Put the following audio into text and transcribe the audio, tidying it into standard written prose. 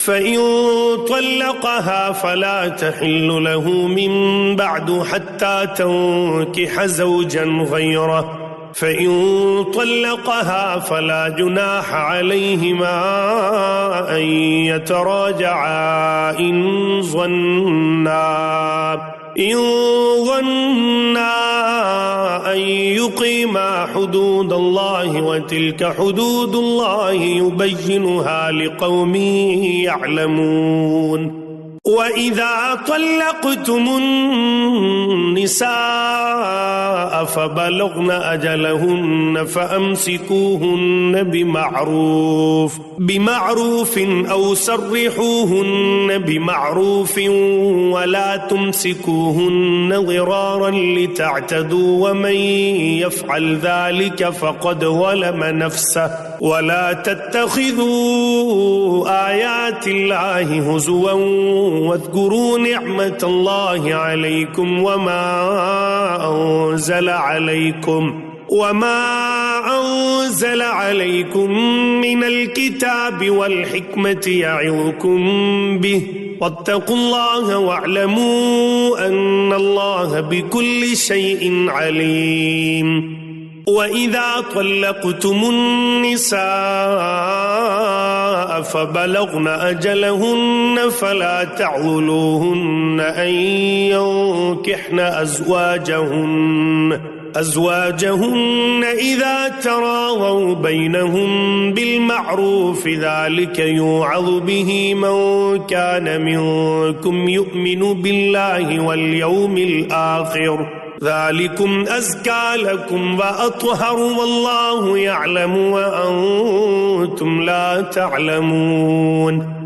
فإن طلقها فلا تحل له من بعد حتى تنكح زوجا غيره، فإن طلقها فلا جناح عليهما أن يتراجعا إن ظنا أن يقيما حدود الله، وتلك حدود الله يبينها لقوم يعلمون. وإذا طلقتم النساء فبلغن أجلهن فأمسكوهن بمعروف أو سرحوهن بمعروف، ولا تمسكوهن ضرارا لتعتدوا، ومن يفعل ذلك فقد ظلم نفسه. ولا تتخذوا آيات الله هزوا واذكروا نعمة الله عليكم وما أنزل عليكم من الكتاب والحكمة يعظكم به، واتقوا الله واعلموا أن الله بكل شيء عليم. وإذا طلقتم النساء فبلغن أجلهن فلا تعضلوهن أن ينكحن أزواجهن إذا تراضوا بينهم بالمعروف، ذلك يوعظ به من كان منكم يؤمن بالله واليوم الآخر، ذلكم أزكى لكم وأطهر، والله يعلم وأنتم لا تعلمون.